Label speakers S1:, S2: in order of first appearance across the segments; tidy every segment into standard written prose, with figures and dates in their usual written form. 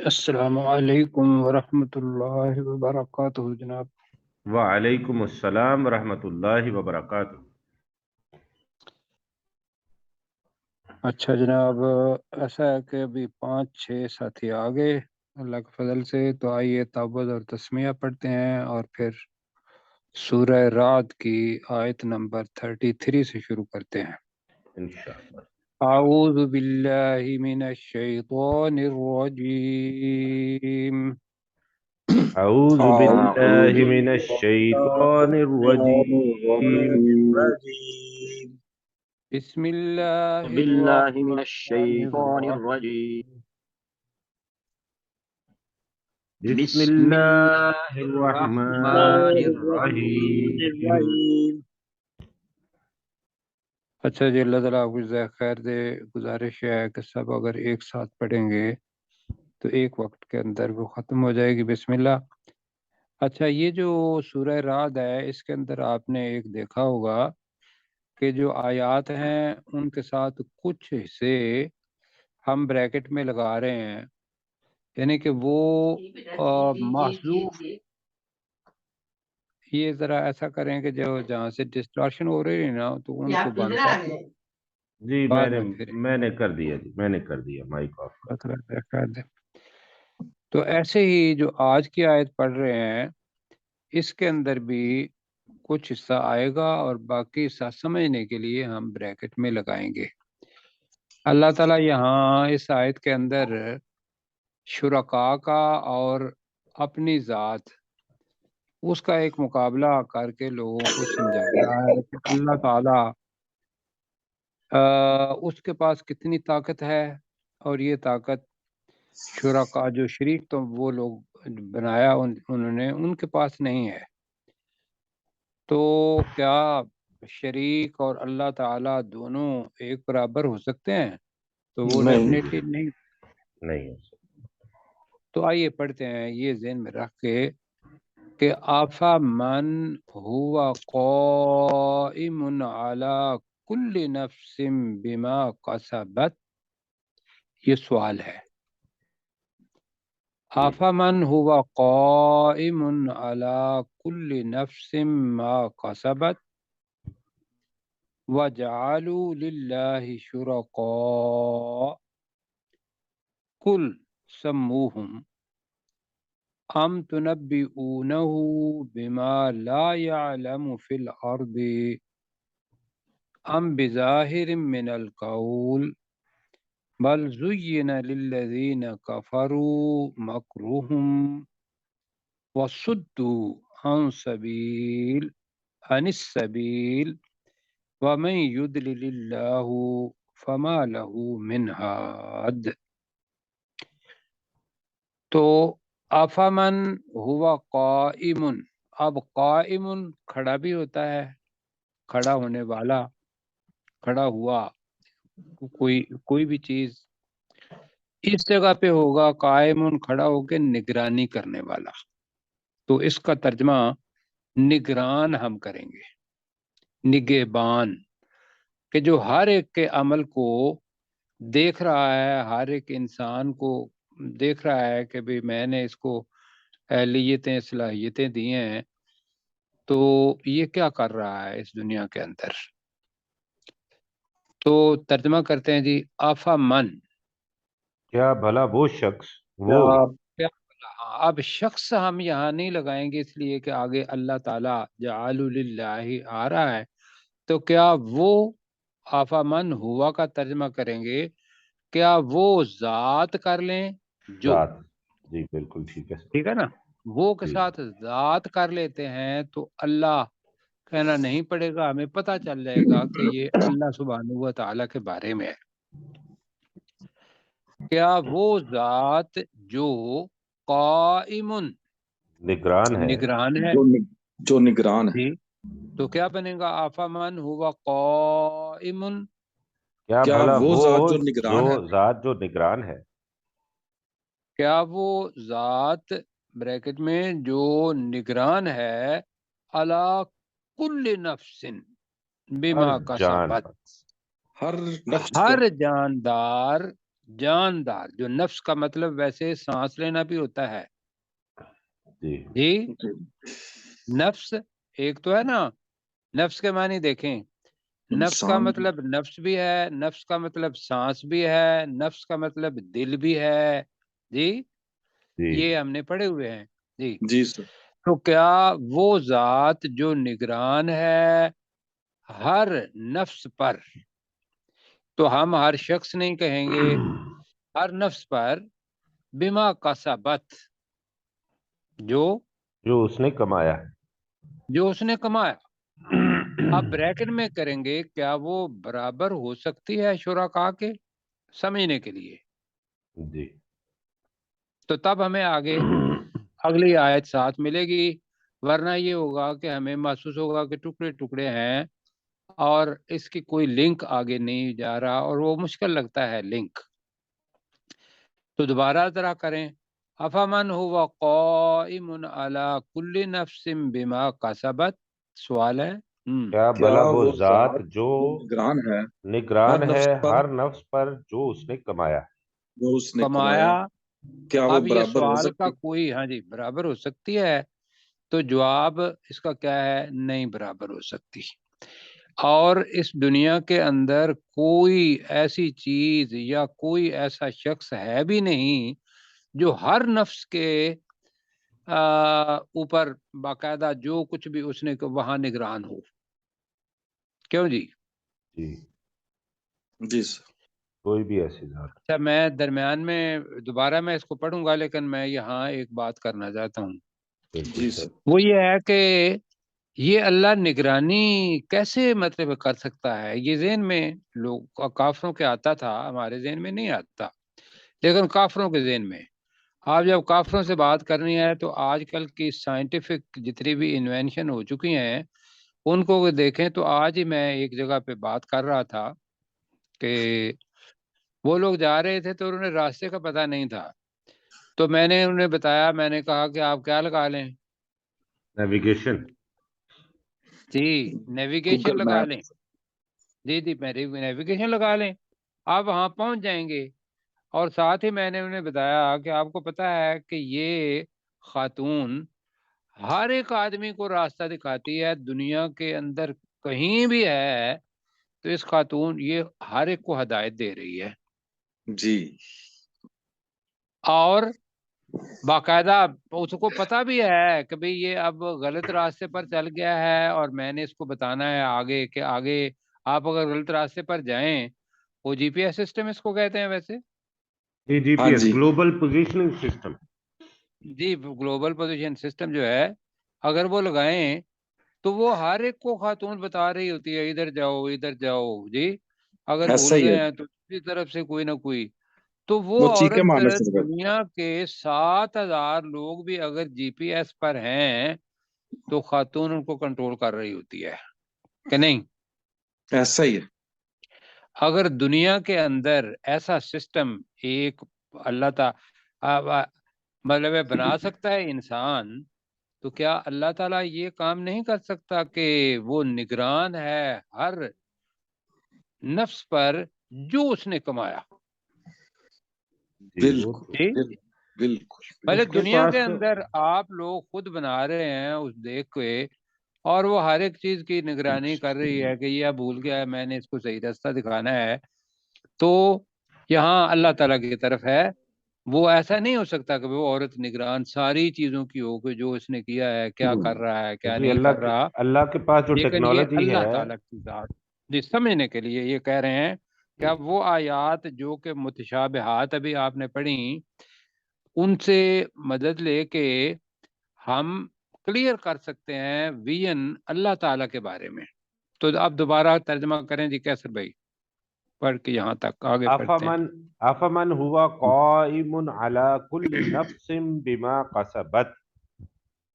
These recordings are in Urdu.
S1: السلام علیکم ورحمۃ اللہ وبرکاتہ جناب۔
S2: وعلیکم السلام ورحمۃ اللہ وبرکاتہ۔
S1: اچھا جناب، ایسا ہے کہ ابھی 5-6 ساتھی آ گئے اللہ کے فضل سے، تو آئیے تعوذ اور تسمیہ پڑھتے ہیں اور پھر سورہ رعد کی آیت نمبر 33 سے شروع کرتے ہیں۔
S2: انشاءاللہ۔
S1: اعوذ باللہ من الشیطان الرجیم۔
S2: اعوذ
S3: أعوذ
S2: باللہ من
S3: بالله
S2: الشیطان الرجیم۔
S3: الرجيم
S1: بسم اللہ
S3: بالله من
S1: الرحمن
S3: الشيطان
S1: الرحیم۔
S3: الرجيم
S2: بسم
S3: بسم
S2: اللہ
S3: الله
S2: الرحمن
S3: الرحمن
S2: الرحیم۔
S3: الرحيم
S1: اچھا جی، اللہ تعالیٰ آپ کو جزائے خیر دے۔ گزارش ہے کہ سب اگر ایک ساتھ پڑھیں گے تو ایک وقت کے اندر وہ ختم ہو جائے گی۔ بسم اللہ۔ اچھا، یہ جو سورہ رعد ہے اس کے اندر آپ نے ایک دیکھا ہوگا کہ جو آیات ہیں ان کے ساتھ کچھ حصے ہم بریکٹ میں لگا رہے ہیں، یعنی کہ وہ محذوف۔ یہ ذرا ایسا کریں کہ جو جہاں سے ڈسٹارشن ہو رہی ہے نا تو ان کو بند کر دیں،
S2: جی
S1: بعد میں پھر
S2: میں نے کر دیا، جی میں نے کر دیا، مائک آف کر۔
S1: تو ایسے ہی جو آج کی آیت پڑھ رہے ہیں اس کے اندر بھی کچھ حصہ آئے گا اور باقی حصہ سمجھنے کے لیے ہم بریکٹ میں لگائیں گے۔ اللہ تعالیٰ یہاں اس آیت کے اندر شرکاء کا اور اپنی ذات اس کا ایک مقابلہ کر کے لوگوں کو سمجھا رہا ہے کہ اللہ تعالیٰ اس کے پاس کتنی طاقت ہے، اور یہ طاقت شرکاء جو شریک تو وہ لوگ بنایا انہوں نے، ان کے پاس نہیں ہے۔ تو کیا شریک اور اللہ تعالیٰ دونوں ایک برابر ہو سکتے ہیں؟ تو وہ
S3: نہیں
S1: ڈیفینیٹلی نہیں۔
S2: نہیں ہو سکتا۔
S1: تو آئیے پڑھتے ہیں یہ ذہن میں رکھ کے کہ آفا من ہوا قائم علی کل نفس بما کسبت، یہ سوال ہے۔ آفا من ہوا قائم علی کل نفس ما کسبت وجعلوا للہ شرکاء قل سموہم ام تنبئونہ بما لا يعلم فی الارض ام بظاہر من القول بل زین للذین کفروا مکرهم وصدوا عن السبیل ومن یضلل اللہ فما له من ہاد۔ تو افمن ہوا قائم، اب قائم کھڑا بھی ہوتا ہے، کھڑا ہونے والا، کھڑا ہوا، کوئی بھی چیز اس جگہ پہ ہوگا قائم، کھڑا ہو کے نگرانی کرنے والا، تو اس کا ترجمہ نگران ہم کریں گے، نگہبان، کہ جو ہر ایک کے عمل کو دیکھ رہا ہے، ہر ایک انسان کو دیکھ رہا ہے کہ بھی میں نے اس کو اہلیتیں صلاحیتیں دی ہیں، تو یہ کیا کر رہا ہے اس دنیا کے اندر۔ تو ترجمہ کرتے ہیں جی، آفا من،
S2: کیا بھلا وہ شخص، وہ
S1: اب شخص ہم یہاں نہیں لگائیں گے اس لیے کہ آگے اللہ تعالیٰ جعل للہ آ رہا ہے، تو کیا وہ آفا من ہوا کا ترجمہ کریں گے، کیا وہ ذات کر لیں جو،
S2: ذات، جی بالکل ٹھیک ہے۔
S1: ٹھیک ہے نا، وہ کے
S2: جی
S1: ساتھ ذات کر لیتے ہیں تو اللہ کہنا نہیں پڑے گا، ہمیں پتہ چل جائے گا کہ یہ اللہ سبحانہ و تعالیٰ کے بارے میں ہے۔ کیا وہ ذات جو قائم
S2: نگران ہے،
S1: نگران ہے،
S3: جو نگران ہے،
S1: جی، تو کیا بنے گا آفا من ہوا قائم،
S2: کیا
S3: کیا
S2: بھلا
S3: وہ
S2: وہ
S3: ذات جو نگران ہے،
S2: ذات جو نگران ہے،
S1: کیا وہ ذات بریکٹ میں جو نگران ہے علی کل نفس
S2: ہر
S1: بما
S2: جان
S1: کسبت،
S3: ہر نفس پر
S1: ہر جاندار جاندار. جو نفس کا مطلب ویسے سانس لینا بھی ہوتا ہے
S2: جی
S1: جی. نفس ایک تو ہے نا، نفس کے معنی دیکھیں، نفس کا
S3: انسان
S1: مطلب نفس بھی ہے، نفس کا مطلب سانس بھی ہے، نفس کا مطلب دل بھی ہے جی.
S2: جی
S1: یہ ہم نے پڑھے ہوئے ہیں جی.
S3: جی سر.
S1: تو کیا وہ ذات جو نگران ہے ہر نفس پر، تو ہم ہر شخص نہیں کہیں گے، ہر نفس پر، بما کسبت، جو
S2: جو اس نے کمایا.
S1: جو اس نے کمایا. اب بریکٹ میں کریں گے، کیا وہ برابر ہو سکتی ہے شرکا کے، سمجھنے کے لیے.
S2: جی
S1: تو تب ہمیں آگے اگلی آیت ساتھ ملے گی، ورنہ یہ ہوگا کہ ہمیں محسوس ہوگا کہ ٹکڑے ٹکڑے ہیں اور اس کی کوئی لنک آگے نہیں جا رہا، اور وہ مشکل لگتا ہے لنک. تو دوبارہ ذرا کریں. افمن هو قائم علی کل نفس بما کسبت. سوال ہے.
S2: کیا بھلا وہ ذات جو
S3: نگران ہے
S2: نگران
S3: ہر
S2: ہے
S3: نفس پر
S2: ہر نفس پر جو اس نے کمایا.
S3: جو اس نے
S1: کمایا.
S3: کیا وہ
S1: اب یہ
S3: برابر ہو
S1: سوال کا
S3: سکتی؟
S1: کوئی ہاں جی برابر ہو سکتی ہے، تو جواب اس کا کیا ہے، نہیں برابر ہو سکتی. اور اس دنیا کے اندر کوئی ایسی چیز یا کوئی ایسا شخص ہے بھی نہیں جو ہر نفس کے اوپر باقاعدہ جو کچھ بھی اس نے وہاں نگران ہو. کیوں جی؟
S2: جی
S3: جی سر.
S2: کوئی بھی ایسی ذات.
S1: اچھا، میں درمیان میں دوبارہ میں اس کو پڑھوں گا، لیکن میں یہاں ایک بات کرنا چاہتا ہوں.
S3: جی سر.
S1: وہ یہ ہے کہ یہ اللہ نگرانی کیسے مطلب کر سکتا ہے. یہ ذہن میں لوگ کافروں کے آتا تھا، ہمارے ذہن میں نہیں آتا، لیکن کافروں کے ذہن میں. آپ جب کافروں سے بات کرنی ہے تو آج کل کی سائنٹیفک جتنی بھی انوینشن ہو چکی ہیں ان کو دیکھیں. تو آج ہی میں ایک جگہ پہ بات کر رہا تھا کہ وہ لوگ جا رہے تھے تو انہیں راستے کا پتہ نہیں تھا، تو میں نے انہیں بتایا، میں نے کہا کہ آپ کیا لگا لیں
S2: نیویگیشن.
S1: جی، نیویگیشن
S3: گوگل
S1: لگا
S3: میپ.
S1: لیں. جی جی، نیویگیشن لگا لیں، آپ وہاں پہنچ جائیں گے. اور ساتھ ہی میں نے انہیں بتایا کہ آپ کو پتہ ہے کہ یہ خاتون ہر ایک آدمی کو راستہ دکھاتی ہے دنیا کے اندر، کہیں بھی ہے تو اس خاتون یہ ہر ایک کو ہدایت دے رہی ہے.
S3: جی.
S1: اور باقاعدہ اس کو پتہ بھی ہے کہ بھئی یہ اب غلط راستے پر چل گیا ہے، اور میں نے اس کو بتانا ہے آگے کہ آگے آپ اگر غلط راستے پر جائیں، وہ جی پی ایس سسٹم اس کو کہتے ہیں ویسے.
S2: جی
S3: ہاں
S2: P S
S3: G.
S2: Global positioning system.
S1: جی، گلوبل پوزیشن سسٹم جو ہے اگر وہ لگائیں تو وہ ہر ایک کو خاتون بتا رہی ہوتی ہے ادھر جاؤ ادھر جاؤ جی. اگر
S3: ایسا
S1: بھول
S3: ہی
S1: گئے
S3: ہے.
S1: ہیں تو دوسری طرف سے کوئی نہ کوئی. تو وہ
S3: وہ چیخے
S1: عورت
S3: مارنے شروع کر.
S1: دنیا کے 7,000 لوگ بھی اگر جی پی ایس پر ہیں تو خاتون ان کو کنٹرول کر رہی ہوتی ہے کہ نہیں.
S3: ایسا ہی ہے.
S1: اگر دنیا کے اندر ایسا سسٹم ایک اللہ تعالی مطلب بنا سکتا ہے انسان، تو کیا اللہ تعالیٰ یہ کام نہیں کر سکتا کہ وہ نگران ہے ہر نفس پر جو اس نے کمایا.
S3: بالکل
S1: جی،
S3: بالکل.
S1: بھلے
S2: اس کے
S1: دنیا
S2: پاس
S1: کے اندر آپ لوگ خود بنا رہے ہیں اس دیکھ کے، اور وہ ہر ایک چیز کی نگرانی کر رہی ہے کہ یہ بھول گیا ہے، میں نے اس کو صحیح راستہ دکھانا ہے. تو یہاں اللہ تعالیٰ کی طرف ہے. وہ ایسا نہیں ہو سکتا کہ وہ عورت نگران ساری چیزوں کی ہو کہ جو اس نے کیا ہے کیا کر رہا ہے کیا
S2: جی
S1: نہیں کر رہا.
S2: اللہ کے پاس جو
S1: لیکن یہ
S2: ٹیکنالوجی
S1: اللہ
S2: ہے.
S1: تعالیٰ کی ذات جی سمجھنے کے لیے یہ کہہ رہے ہیں کہ اب وہ آیات جو کہ متشابہات ابھی آپ نے پڑھی ان سے مدد لے کے ہم کلیئر کر سکتے ہیں ویژن اللہ تعالیٰ کے بارے میں. تو اب دوبارہ ترجمہ کریں جی کیسر بھائی، پڑھ کے یہاں تک آگے پڑھتے ہیں.
S2: افمن ہوا قائم علی کل نفس بما کسبت.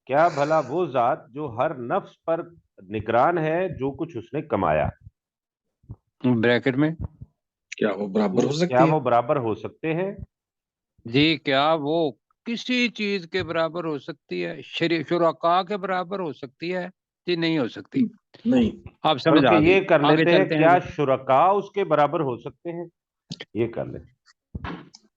S2: کیا بھلا وہ ذات جو ہر نفس پر نگران ہے جو کچھ اس نے کمایا.
S1: بریکٹ میں
S3: کیا وہ برابر ہو
S2: کیا
S3: سکتی ہے؟
S2: وہ برابر ہو سکتے ہیں؟
S1: جی، کیا وہ کسی چیز کے برابر ہو سکتی ہے؟ شرکا کے برابر ہو سکتی ہے؟ جی نہیں ہو سکتی.
S3: نہیں.
S1: آپ سمجھ
S2: بلکہ
S1: آ گئی.
S2: یہ کر
S1: آگے
S2: لیتے ہیں،
S1: چلتے ہیں
S2: کیا
S1: جی.
S2: شرکا اس کے برابر ہو سکتے ہیں؟ یہ کر لیں.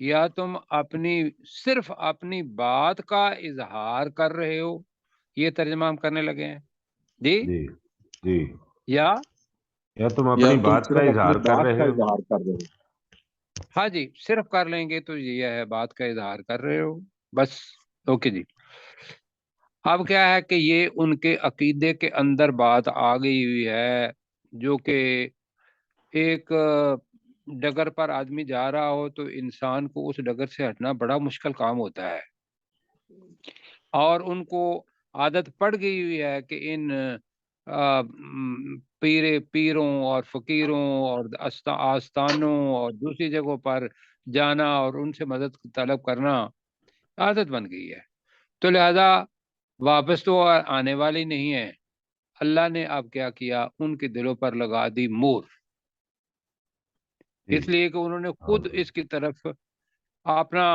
S1: یا تم صرف اپنی بات کا اظہار کر رہے ہو. یہ ترجمہ ہم کرنے لگے ہیں جی.
S2: جی جی.
S1: یا
S2: تم
S3: یا
S2: اپنی
S3: تم
S2: بات کا
S3: صرف
S2: اظہار
S3: اپنی
S2: کر
S3: بات
S2: رہے
S3: کا
S2: ہو.
S3: اظہار کر رہے ہو.
S1: ہاں جی، صرف کر لیں گے تو یہ ہے بات کا اظہار کر رہے ہو بس. اوکے جی. اب کیا ہے کہ یہ ان کے عقیدے کے اندر بات آ گئی ہوئی ہے، جو کہ ایک ڈگر پر آدمی جا رہا ہو تو انسان کو اس ڈگر سے ہٹنا بڑا مشکل کام ہوتا ہے، اور ان کو عادت پڑ گئی ہوئی ہے کہ ان پیروں اور فقیروں اور آستانوں اور دوسری جگہوں پر جانا اور ان سے مدد طلب کرنا عادت بن گئی ہے. تو لہذا واپس تو آنے والی نہیں ہے. اللہ نے اب کیا کیا، ان کے دلوں پر لگا دی مور،
S2: جی.
S1: اس لیے کہ انہوں نے خود اس کی طرف اپنا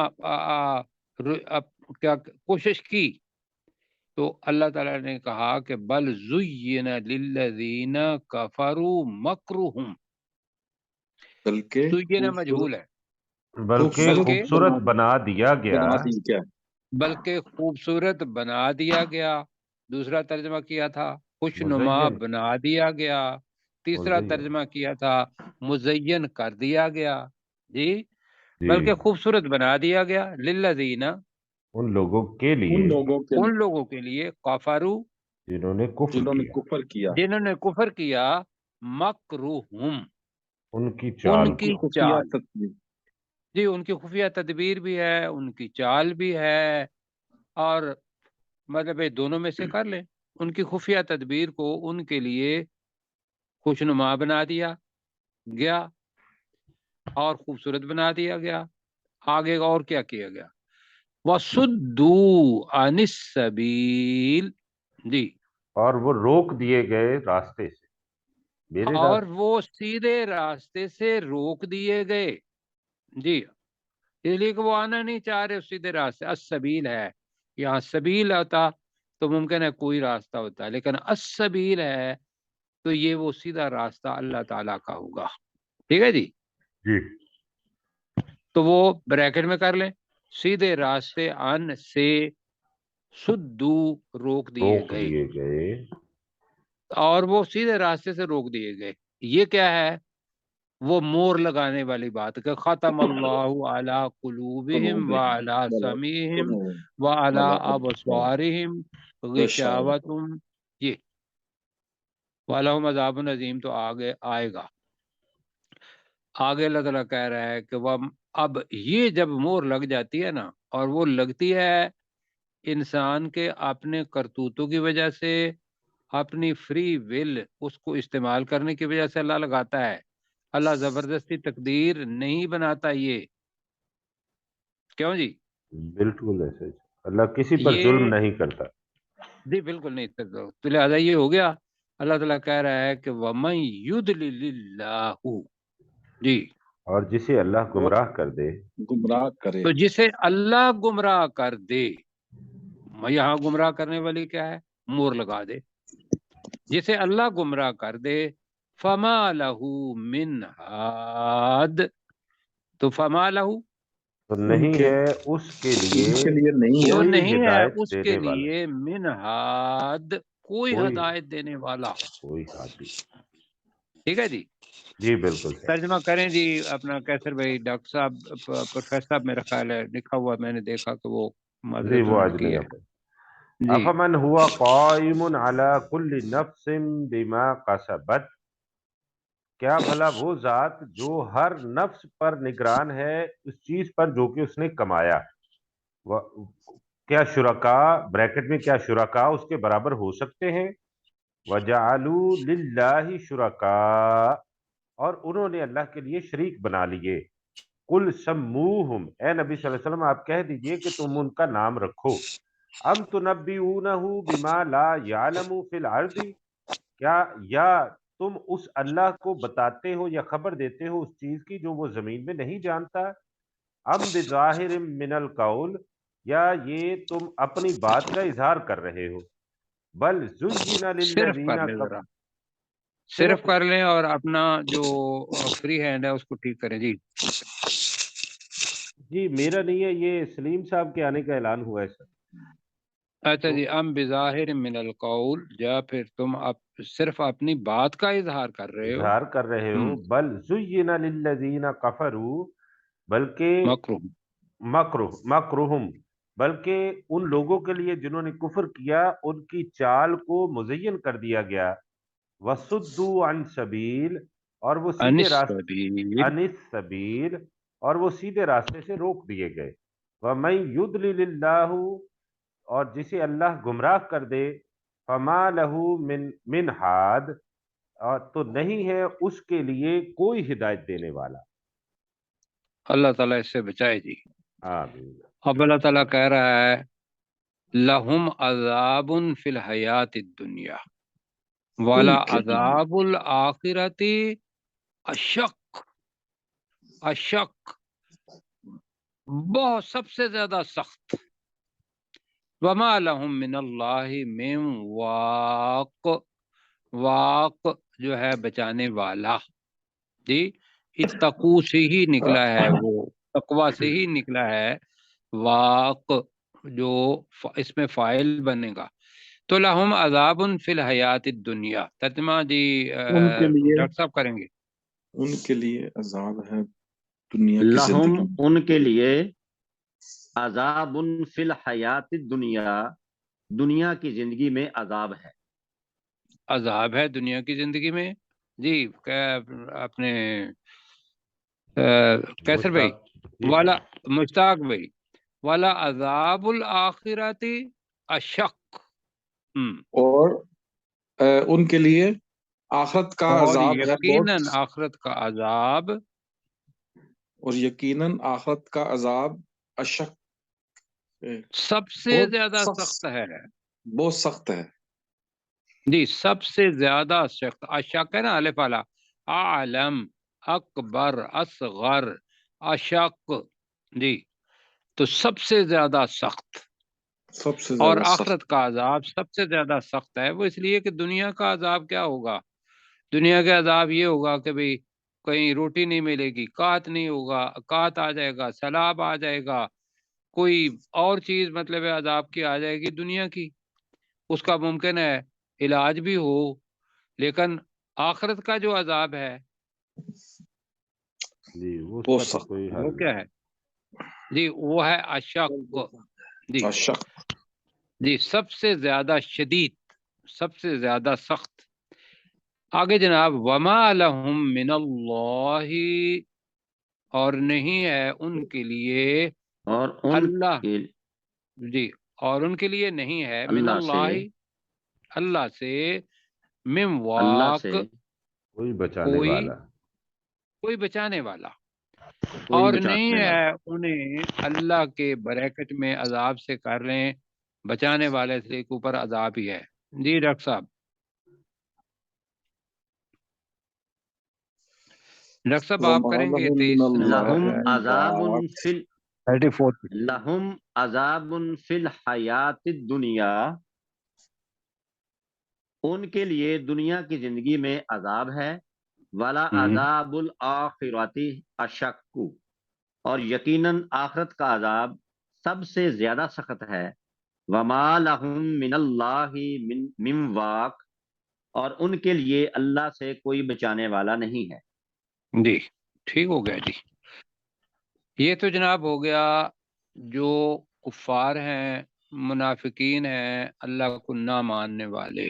S1: کیا کوشش کی. تو اللہ تعالیٰ نے کہا کہ بل زین للذین کفروا مکرہم.
S3: بلکہ
S1: زین مجہول ہے،
S2: بلکہ خوبصورت بنا دیا گیا.
S1: بلکہ خوبصورت بنا دیا گیا. دوسرا ترجمہ کیا تھا خوشنما
S2: مزین.
S1: بنا دیا گیا. تیسرا
S2: مزین.
S1: ترجمہ کیا تھا مزین کر دیا گیا جی.
S2: جی.
S1: بلکہ خوبصورت بنا دیا گیا للذین،
S2: ان لوگوں کے لیے
S1: ان لوگوں کے لیے کفروا،
S2: جنہوں نے کفر
S3: جنہوں نے
S2: کیا.
S3: کفر کیا.
S1: جنہوں نے کفر کیا، مکرہم،
S2: ان کی
S1: ان
S2: چال
S1: کی
S2: کو.
S1: چال.
S3: تدبیر.
S1: جی، ان کی خفیہ تدبیر بھی ہے، ان کی چال بھی ہے، اور مطلب یہ دونوں میں سے کر لیں. ان کی خفیہ تدبیر کو ان کے لیے خوشنما بنا دیا گیا اور خوبصورت بنا دیا گیا. آگے اور کیا کیا گیا، وَصُدُّوا عَنِ السَّبِيلِ جی،
S2: اور وہ روک دیے گئے راستے سے، میرے
S1: اور
S2: راستے.
S1: وہ سیدھے راستے سے روک دیے گئے جی. اس لیے کہ وہ آنا نہیں چاہ رہے سیدھے راستے. السبیل ہے، یہاں سبیل ہوتا تو ممکن ہے کوئی راستہ ہوتا، لیکن السبیل ہے تو یہ وہ سیدھا راستہ اللہ تعالیٰ کا ہوگا. ٹھیک ہے جی.
S2: جی.
S1: تو وہ بریکٹ میں کر لیں، سیدھے راستے ان سے، سدو روک دیے
S2: روک
S1: گئے،
S2: دیے گئے.
S1: اور وہ سیدھے راستے سے روک دیے گئے. یہ کیا ہے، وہ مور لگانے والی بات کہ ختم اللہ علی قلوبہم وعلی سمیعہم وعلی ابصارہم غشاوۃ. یہ وَلَهُمْ عَذَابٌ عَظِيمٌ تو آگے آئے گا. آگے اللہ تعالیٰ کہہ رہا ہے کہ وہ اب یہ جب مور لگ جاتی ہے نا، اور وہ لگتی ہے انسان کے اپنے کرتوتوں کی وجہ سے، اپنی فری ول اس کو استعمال کرنے کی وجہ سے اللہ لگاتا ہے. اللہ زبردستی تقدیر نہیں بناتا. یہ کیوں جی؟
S2: بالکل ایسے ہی. اللہ کسی پر ظلم
S1: یہ
S2: نہیں کرتا.
S1: جی بالکل نہیں کرتا. تو لہٰذا یہ ہو گیا. اللہ تعالیٰ کہہ رہا ہے کہ وَمَن يُضْلِلِ اللَّهُ جی،
S2: اور جسے اللہ گمراہ کر دے،
S3: گمراہ کرے.
S1: تو جسے اللہ گمراہ کر دے، یہاں گمراہ کرنے والی کیا ہے، مور لگا دے. جسے اللہ گمراہ کر دے، فما لہو من ہاد، تو فما لہو
S2: تو نہیں
S3: کے
S2: ہے اس کے لیے
S3: ان کے لیے نہیں ہے
S1: تو
S2: کوئی
S1: نہیں ہے
S2: ہدایت
S1: اس کے
S2: دینے والا،
S1: لیے من ہاد کوئی
S2: کوئی
S1: ہدایت دینے والا.
S2: کوئی ہادی.
S1: ٹھیک ہے جی.
S2: جی بالکل صحیح.
S1: ترجمہ کریں جی اپنا کیسر بھائی. ڈاکٹر صاحب پروفیسر صاحب میرا خیال ہے لکھا ہوا میں نے دیکھا کہ وہ
S2: جی
S1: معذرت
S2: وہ
S1: انہوں نے
S2: آج
S1: کی
S2: نہیں
S1: ہے
S2: آپ.
S1: جی.
S2: افمن ہوا قائم علی کل نفس بما کسبت، کیا بھلا وہ ذات جو ہر نفس پر نگران ہے اس چیز پر جو کہ اس نے کمایا. کیا شرکاء بریکٹ میں کیا شرکاء اس کے برابر ہو سکتے ہیں؟ وَجَعَلُوا لِلَّهِ شُرَكَاءَ، اور انہوں نے اللہ کے لیے شریک بنا لیے. قُلْ سَمُّوهُمْ، اے نبی صلی اللہ علیہ وسلم آپ کہہ دیجئے کہ تم ان کا نام رکھو. ام تنبئونہ بما لا یعلم فی الارض، کیا یا تم اس اللہ کو بتاتے ہو یا خبر دیتے ہو اس چیز کی جو وہ زمین میں نہیں جانتا. ام بظاہر من القول، یا یہ تم اپنی بات کا اظہار کر رہے ہو. بل زین
S1: صرف
S2: للذین
S1: کر لیں ذرا، صرف کر لیں اور اپنا جو فری ہینڈ ہے اس کو ٹھیک کریں جی.
S2: جی میرا نہیں ہے، یہ سلیم صاحب کے آنے کا اعلان ہوا ہے سر۔
S1: اچھا
S2: تو
S1: جی، ام بظاہر من القول، یا پھر تم صرف اپنی بات کا اظہار کر رہے ہو؟
S2: اظہار کر رہے ہو، بل زین للذین کفروا، بلکہ
S1: مکرو
S2: مکرہم، بلکہ ان لوگوں کے لیے جنہوں نے کفر کیا ان کی چال کو مزین کر دیا گیا، وصدوا عن سبیل، اور وہ سیدھے راستے،
S1: السبیل،
S2: عن السبیل، اور وہ سیدھے راستے سے روک دیے گئے، ومن یضلل اللہ، اور جسے اللہ گمراہ کر دے، فما لہ من ہاد، اور تو نہیں ہے اس کے لیے کوئی ہدایت دینے والا۔
S1: اللہ تعالیٰ اس سے بچائے جی۔
S2: آمین۔
S1: اب اللہ تعالیٰ کہہ رہا ہے لہم عذاب فی الحیات الدنیا والا
S3: ان کے لیے
S1: عذاب الآخرت اشق، اشق بہت سب سے زیادہ سخت، وما لہم من اللہ من واق، واق جو ہے بچانے والا، جی اتقو سے ہی نکلا ہے، وہ تقوی سے ہی نکلا ہے، واق جو اس میں فاعل بنے گا، تو لہم عذاب فی الحیات الدنیا، ترجمہ جی
S3: ان کے لیے
S1: ڈاکٹر صاحب کریں گے۔
S3: ان کے لیے عذاب ہے دنیا کی
S4: لہم
S3: زندگی میں۔
S4: ان کے لیے عذاب فی الحیات الدنیا، دنیا کی زندگی میں عذاب ہے۔
S1: عذاب ہے دنیا کی زندگی میں، جی اپنے کیسر بھائی
S2: جی
S1: والا،
S2: سر۔
S1: مشتاق بھائی، والا عذاب الآخرت اشق،
S3: اور ان کے لیے آخرت کا
S1: اور
S3: عذاب ہے
S1: یقیناً
S3: بہت،
S1: آخرت کا عذاب
S3: اور یقیناً آخرت کا عذاب اشک
S1: سب سے
S3: بہت
S1: زیادہ
S3: سخت،
S1: سخت ہے،
S3: بہت سخت ہے۔
S1: جی سب سے زیادہ سخت، اشق ہے نا، الف والا، عالم، اکبر، اصغر، اشق، جی تو سب سے زیادہ سخت،
S3: سب سے
S1: اور
S3: زیادہ سخت۔
S1: آخرت کا عذاب سب سے زیادہ سخت ہے۔ وہ اس لیے کہ دنیا کا عذاب کیا ہوگا، دنیا کا عذاب یہ ہوگا کہ بھئی کہیں روٹی نہیں ملے گی، قحط نہیں ہوگا، قحط آ جائے گا، سیلاب آ جائے گا، کوئی اور چیز مطلب ہے عذاب کی آ جائے گی دنیا کی، اس کا ممکن ہے علاج بھی ہو، لیکن آخرت کا جو عذاب ہے
S2: جی اس
S3: بہت
S2: کا تو
S3: سخت،
S2: کوئی حل
S1: وہ
S2: نہیں۔
S1: کیا ہے جی، وہ ہے اشق، جی
S3: اشک۔
S1: جی سب سے زیادہ شدید، سب سے زیادہ سخت۔ آگے جناب، وما لہم من اللہ، اور نہیں ہے ان کے لیے
S4: اور ان
S1: اللہ،
S4: کے
S1: جی اور ان کے لیے نہیں ہے من
S4: اللہ سے،
S1: اللہ، اللہ سے، من
S4: اللہ
S1: واق،
S4: سے
S2: کوئی بچانے
S1: کوئی
S2: والا۔
S1: کوئی بچانے والا،
S4: کوئی
S1: اور نہیں
S4: بچانے
S1: ہے
S4: والا۔
S1: انہیں اللہ کے بریکٹ میں عذاب سے کر لیں بچانے والے سے کے اوپر عذاب ہی ہے۔ جی ڈاکٹر صاحب، ڈاکٹر صاحب آپ
S3: وما
S1: کریں گے
S3: لهم من
S1: 23 نمبر
S3: اللہ
S4: لہم
S3: من
S4: عذاب
S3: واق۔
S4: فی
S1: 34
S4: لہم عذاب فی الحیات الدنیا، ان کے لیے دنیا کی زندگی میں عذاب ہے، والا عذاب الآخرت اشق، اور یقیناً آخرت کا عذاب سب سے زیادہ سخت ہے، وما لہم من اللہ من واق، اور ان کے لیے اللہ سے کوئی بچانے والا نہیں ہے۔
S1: جی ٹھیک ہو گیا جی۔ یہ تو جناب ہو گیا جو کفار ہیں، منافقین ہیں، اللہ کو نہ ماننے والے۔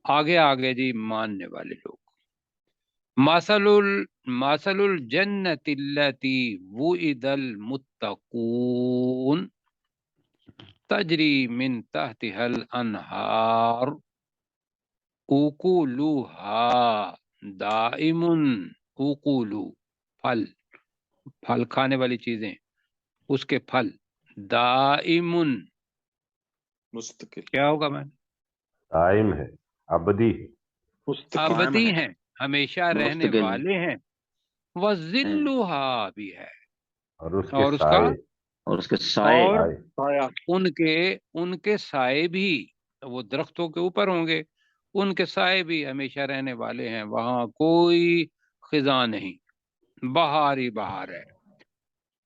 S1: آگے آگے جی ماننے والے لوگ، مثل الجنت التي وعد المتقون تجری من تحتها الانہار اکلوها دائم، اکلو پھل، پھل کھانے والی چیزیں، اس کے پھل، دائم
S3: مستقل،
S1: کیا ہوگا میں،
S2: دائم ہے، ابدی ہے۔
S3: مستقل،
S4: قائم
S1: ابدی
S4: ہے،
S1: ہیں، ہمیشہ رہنے
S4: مستقل
S1: والے ہیں،
S4: ہے،
S1: وذلھا بھی ہے،
S2: اور اس کے
S1: اور اس کا،
S2: سائے،
S4: اور اس کے سائے،
S1: اور
S2: سائے
S3: آیا
S1: ان کے سائے بھی، وہ درختوں کے اوپر ہوں گے، ان کے سائے بھی ہمیشہ رہنے والے ہیں، وہاں کوئی خزاں نہیں، بہار ہی بہار ہے۔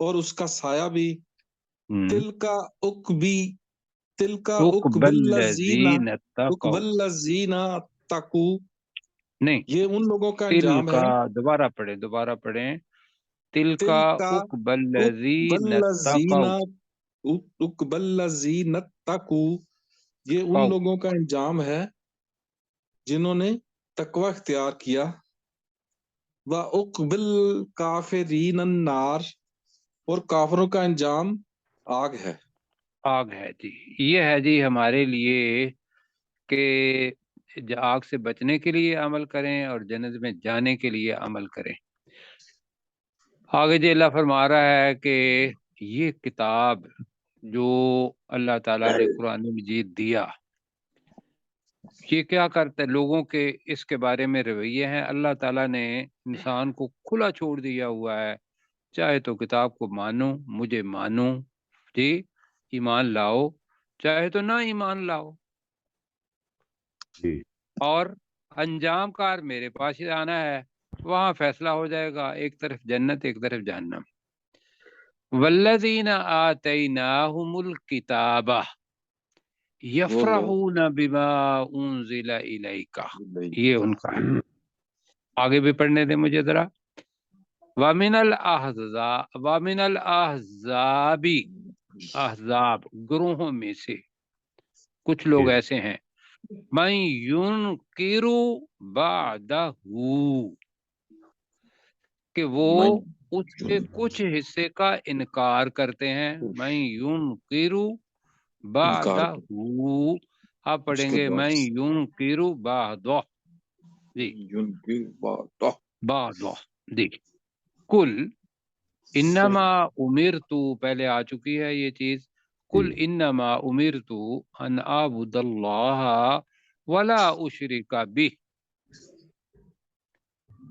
S3: اور اس کا سایہ بھی، تل کا اکبی، تل کا
S1: اقبل
S3: اکبلزینہ،
S1: الذین اتقوا،
S3: اکبلزینہ تقو،
S1: نہیں
S3: یہ ان لوگوں کا
S1: تل
S3: انجام
S1: کا،
S3: ہے،
S1: دوبارہ پڑھیں، تل
S3: تل
S1: کا
S3: کا
S1: اقبل الذین اتقوا،
S3: اکبلزینہ تقو، یہ ان لوگوں کا انجام ہے جنہوں نے تقوی اختیار کیا، وَأُقْبِلْ کافرین النار، اور کافروں کا انجام آگ ہے۔
S1: آگ ہے جی، یہ ہے جی ہمارے لیے کہ آگ سے بچنے کے لیے عمل کریں اور جنت میں جانے کے لیے عمل کریں۔ آگے جی اللہ فرما رہا ہے کہ یہ کتاب جو اللہ تعالیٰ نے قرآن مجید دیا، یہ کیا کرتا ہے؟ لوگوں کے اس کے بارے میں رویے ہیں۔ اللہ تعالیٰ نے انسان کو کھلا چھوڑ دیا ہوا ہے، چاہے تو کتاب کو مانو، مجھے مانو جی، ایمان لاؤ، چاہے تو نہ ایمان لاؤ،
S2: جی
S1: اور انجام کار میرے پاس ہی آنا ہے، وہاں فیصلہ ہو جائے گا، ایک طرف جنت ایک طرف جہنم۔ والذین آتیناہم الکتاب یفرحون بما انزل الیک، یہ ان کا ہے۔ آگے بھی پڑھنے دیں مجھے ذرا۔ وَمِنَ الْأَحْزَابِ، احزاب گروہوں میں سے کچھ لوگ ایسے ہیں، مَن يُنْكِرُ بَعْدَهُ، کہ وہ اس کے کچھ حصے کا انکار کرتے ہیں۔ مَن يُنْكِرُ بَعْدَهُ، آپ پڑھیں گے مَن يُنْكِرُ بَعْدَهُ، جی بعدہ، جی۔ کل انما امرتو، پہلے آ چکی ہے یہ چیز، کل انما امرتو ان اعبد اللہ ولا اشرک بہ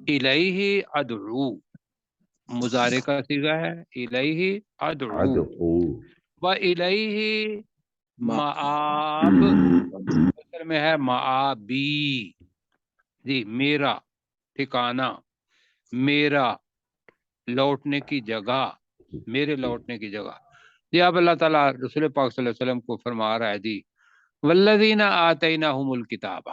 S1: الیہ ادعو، مضارع کا صیغہ ہے، الیہ ادعو و الیہ مآب، اصل میں ہے مآبی، جی میرا ٹھکانہ، میرا لوٹنے کی جگہ، میرے لوٹنے کی جگہ۔ یہ اب اللہ تعالیٰ رسول پاک صلی اللہ علیہ وسلم کو فرما رہا ہے جی، والذین آتیناہم الکتاب،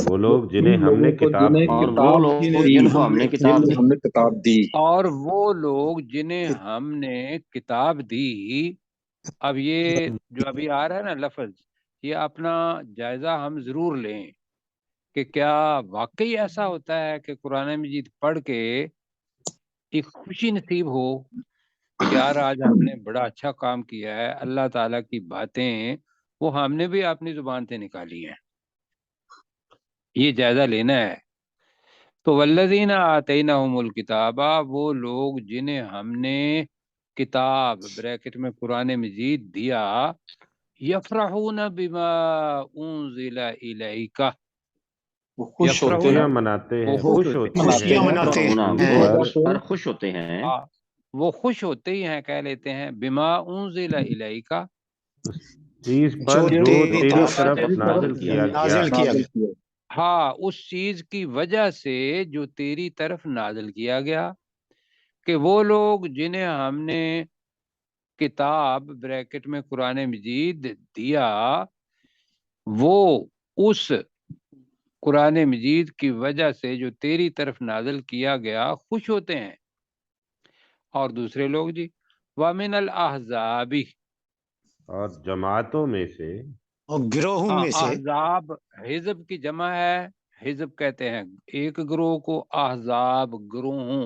S2: وہ لوگ جنہیں ہم نے کتاب دی،
S4: اور وہ لوگ جن کو ہم نے کتاب دی،
S1: اور وہ لوگ جنہیں ہم نے کتاب دی۔ اب یہ جو ابھی آ رہا ہے نا لفظ، یہ اپنا جائزہ ہم ضرور لیں کہ کیا واقعی ایسا ہوتا ہے کہ قرآن مجید پڑھ کے ایک خوشی نصیب ہو کہ یار آج ہم نے بڑا اچھا کام کیا ہے، اللہ تعالیٰ کی باتیں وہ ہم نے بھی اپنی زبان سے نکالی ہیں، یہ جائزہ لینا ہے۔ تو والذین آتیناہم الکتاب، وہ لوگ جنہیں ہم نے کتاب بریکٹ میں قرآن مجید دیا، یفرحون بما انزل الیک،
S3: وہ خوش ہوتے ہیں،
S2: خوشیاں مناتے ہیں، خوش ہوتے
S5: خوشیاں
S2: ہیں
S5: مناتے
S2: اس
S4: اس پر خوش ہوتے ہیں،
S1: وہ خوش ہوتے ہی ہیں، کہہ لیتے ہیں بما انزل الیک،
S2: چیز پر
S5: جو
S2: جو
S5: تیری
S2: تیری
S5: طرف
S2: طرف نازل کیا گیا۔
S5: نازل کیا گیا۔
S1: ہاں اس چیز کی وجہ سے جو تیری طرف نازل کیا گیا، کہ وہ لوگ جنہیں ہم نے کتاب بریکٹ میں قرآن مجید دیا، وہ اس قرآن مجید کی وجہ سے جو تیری طرف نازل کیا گیا خوش ہوتے ہیں۔ اور دوسرے لوگ جی، وَمِنَ الْأَحْزَابِ،
S2: اور جماعتوں میں سے،
S5: اور گروہوں میں سے،
S1: احزاب حزب کی جمع ہے، حزب کہتے ہیں ایک گروہ کو، احزاب گروہوں،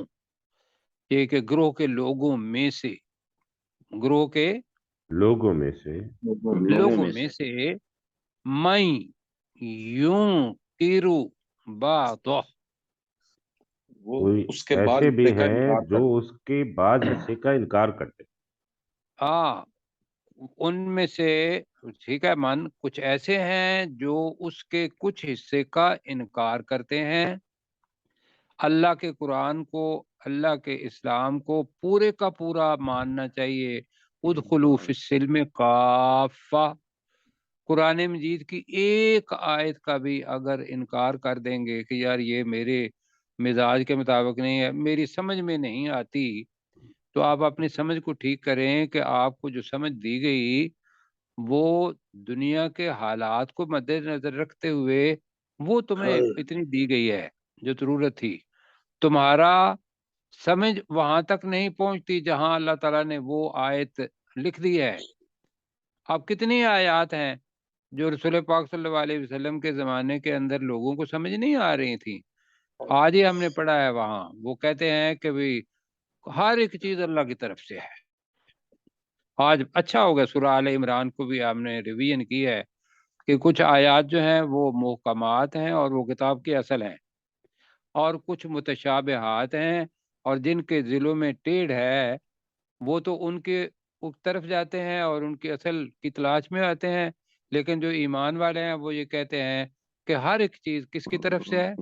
S1: ایک گروہ کے لوگوں میں سے، گروہ کے
S2: لوگوں میں سے،
S1: لوگوں میں سے، میں یوں تیرو بعضہ،
S3: وہ
S2: کوئی
S3: اس کے بعد
S2: ایسے بھی
S3: حصے کا
S2: ہیں
S3: انکار
S2: جو
S3: کرتے
S2: اس کے بعض حصے کا انکار کرتے ہیں۔
S1: ان میں سے ٹھیک ہے من، کچھ ایسے ہیں جو اس کے کچھ حصے کا انکار کرتے ہیں، اللہ کے قرآن کو، اللہ کے اسلام کو پورے کا پورا ماننا چاہیے۔ ادخلوا فی السلم کافہ، قرآن مجید کی ایک آیت کا بھی اگر انکار کر دیں گے کہ یار یہ میرے مزاج کے مطابق نہیں ہے، میری سمجھ میں نہیں آتی، تو آپ اپنی سمجھ کو ٹھیک کریں کہ آپ کو جو سمجھ دی گئی وہ دنیا کے حالات کو مد نظر رکھتے ہوئے وہ تمہیں اتنی دی گئی ہے جو ضرورت تھی. تمہارا سمجھ وہاں تک نہیں پہنچتی جہاں اللہ تعالیٰ نے وہ آیت لکھ دی ہے. اب کتنی آیات ہیں جو رسول پاک صلی اللہ علیہ وسلم کے زمانے کے اندر لوگوں کو سمجھ نہیں آ رہی تھی. آج ہی ہم نے پڑھا ہے وہاں وہ کہتے ہیں کہ بھی ہر ایک چیز اللہ کی طرف سے ہے. آج اچھا ہو گیا سورہ آل عمران کو بھی ہم نے ریویژن کی ہے کہ کچھ آیات جو ہیں وہ محکمات ہیں اور وہ کتاب کی اصل ہیں، اور کچھ متشابہات ہیں اور جن کے ذیلوں میں ٹیڑھ ہے وہ تو ان کے طرف جاتے ہیں اور ان کی اصل کی تلاش میں آتے ہیں. لیکن جو ایمان والے ہیں وہ یہ کہتے ہیں کہ ہر ایک چیز کس کی طرف سے ہے؟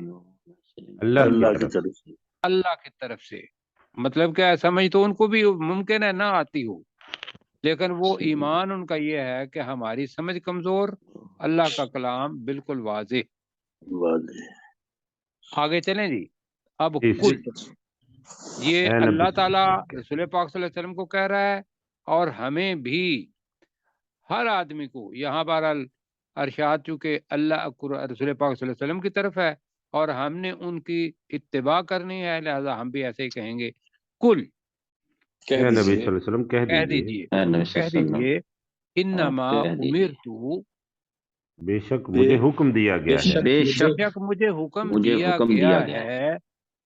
S2: اللہ کی طرف سے.
S1: اللہ کی طرف سے. مطلب کیا ہے؟ سمجھ تو ان کو بھی ممکن ہے نہ آتی ہو، لیکن وہ ایمان ان کا یہ ہے کہ ہماری سمجھ کمزور، اللہ کا کلام بالکل واضح. آگے چلیں جی. اب کل یہ اللہ تعالیٰ رسول پاک صلی اللہ علیہ وسلم کو کہہ رہا ہے اور ہمیں بھی، ہر آدمی کو. یہاں بہرحال ارشاد چونکہ اللہ رسول پاک صلی اللہ علیہ وسلم کی طرف ہے اور ہم نے ان کی اتباع کرنی ہے، لہذا ہم بھی ایسے ہی کہیں گے. کل
S2: نبی صلی اللہ علیہ وسلم
S1: کہہ دیجئے انما امرتو،
S2: بے شک مجھے حکم دیا گیا ہے،
S4: بے
S1: بے
S4: شک
S1: شک مجھے حکم دیا گیا ہے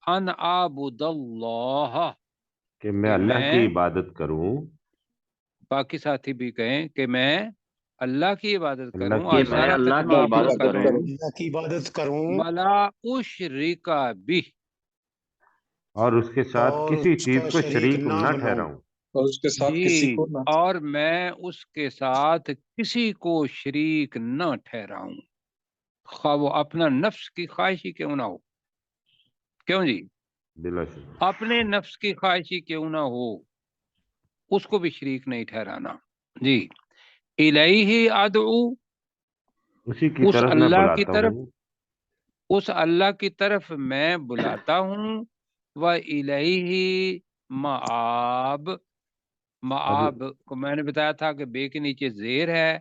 S1: ان اعبد اللہ،
S2: کہ میں اللہ کی عبادت کروں.
S1: باقی ساتھی بھی کہیں کہ میں اللہ کی عبادت کروں
S2: اللہ کی
S1: اور
S4: کہ میں
S1: سارا
S4: اللہ
S1: ترجمہ
S4: کی
S1: آپ لوگ
S4: عبادت
S1: کر رہے ہیں
S5: اللہ کی عبادت کروں
S1: ولا اشرک بھی،
S2: اور اس کے ساتھ
S5: اور
S2: کسی
S5: اس
S2: چیز
S5: کا
S2: کو شریک
S5: نہ
S2: نہ
S5: بناؤں.
S2: ٹھہراؤں.
S3: اور اس کے ساتھ کسی
S1: جی،
S3: کو نہ
S1: اور میں اس کے ساتھ کسی کو شریک نہ ٹھہراؤں، خواہ وہ اپنا نفس کی خواہشی کیوں نہ ہو. کیوں جی؟
S2: بلا شک.
S1: اپنے نفس کی خواہشی کیوں نہ ہو اس کو بھی شریک نہیں ٹھہرانا. جی. الیہ ادعو،
S2: اسی کی
S1: اس
S2: طرف میں
S1: اللہ کی
S2: بلاتا
S1: طرف،
S2: ہوں.
S1: اس اللہ کی طرف میں بلاتا ہوں. وَإِلَيْهِ مآب، معاب کو میں نے بتایا تھا کہ بے کے نیچے زیر ہے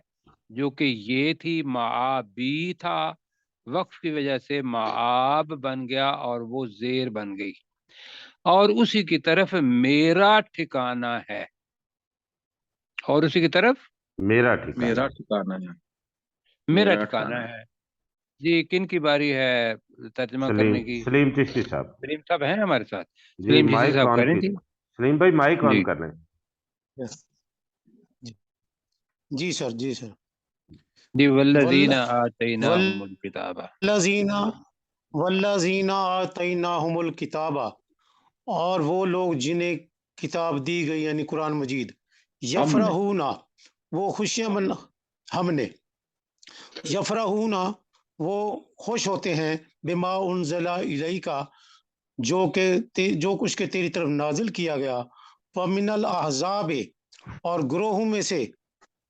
S1: جو کہ یہ تھی، معابی تھا، وقف کی وجہ سے معاب بن گیا اور وہ زیر بن گئی. اور اسی کی طرف میرا ٹھکانہ ہے، اور اسی کی طرف
S2: میرا
S3: میرا
S2: ٹھکانہ.
S3: ٹھکانہ ہے.
S1: میرا ٹھکانہ ہے. جی کن کی باری ہے ترجمہ کرنے کی؟
S2: سلیم چشتی صاحب.
S1: سلیم صاحب ہیں ہمارے ساتھ؟
S2: جی
S1: سلیم چشتی
S2: مائک
S1: صاحب
S2: آن
S1: کریں
S2: کی.
S1: جی.
S2: سلیم بھائی مائک آن
S1: جی
S2: کر رہے ہیں.
S5: جی سر.
S1: جی. والذین آتیناہم الکتاب،
S5: والذین آتیناہم الکتاب، اور وہ لوگ جنہیں کتاب دی گئی یعنی قرآن مجید، یفرحون، وہ خوشیاں ہم نے، یفرحون، وہ خوش ہوتے ہیں، بما انزل الیک، جو کچھ کے تیری طرف نازل کیا گیا. ومن الاحزاب، اور گروہوں میں سے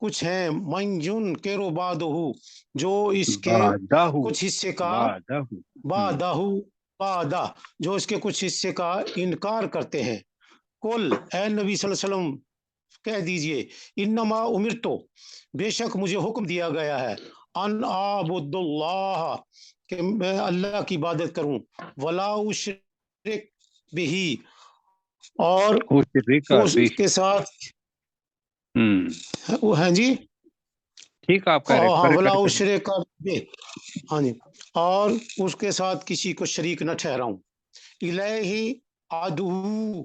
S5: کچھ ہیں، من ینکر بعضہ، جو اس کے
S1: بعدہ
S5: کچھ حصے کا
S1: بعدہ
S5: بعدہ جو اس کے کچھ حصے کا انکار کرتے ہیں. کل، اے نبی صلی اللہ علیہ وسلم کہہ دیجئے، انما امرتو، بے شک مجھے حکم دیا گیا ہے، ان اعبد اللہ، کہ میں اللہ کی عبادت کروں، ولا اشرک بہ، اور اس کے ساتھ وہ ہیں جی.
S1: ٹھیک آپ کہہ رہے
S5: ہاں،
S1: کرے
S5: ولا
S1: کرے
S5: اشرک بہ، ہاں جی، اور اس کے ساتھ کسی کو شریک نہ ٹھہراؤں. الیہ ادعو،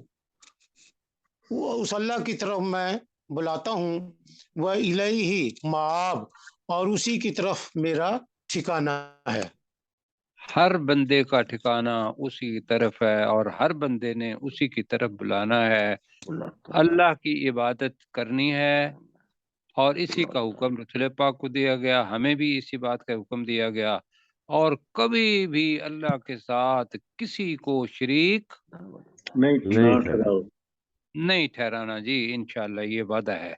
S5: اس اللہ کی طرف میں بلاتا ہوں. وَإِلَيْهِ مآب، اور اسی کی طرف میرا ٹھکانہ ہے.
S1: ہر بندے کا ٹھکانہ اسی کی طرف ہے اور ہر بندے نے اسی کی طرف بلانا ہے. اللہ کی عبادت کرنی ہے اور اسی کا حکم رسول پاک کو دیا گیا، ہمیں بھی اسی بات کا حکم دیا گیا. اور کبھی بھی اللہ کے ساتھ کسی کو شریک
S3: نہیں
S2: ٹھہراؤ.
S1: نہیں ٹھہرانا. جی انشاءاللہ یہ وعدہ ہے.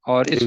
S1: اور اس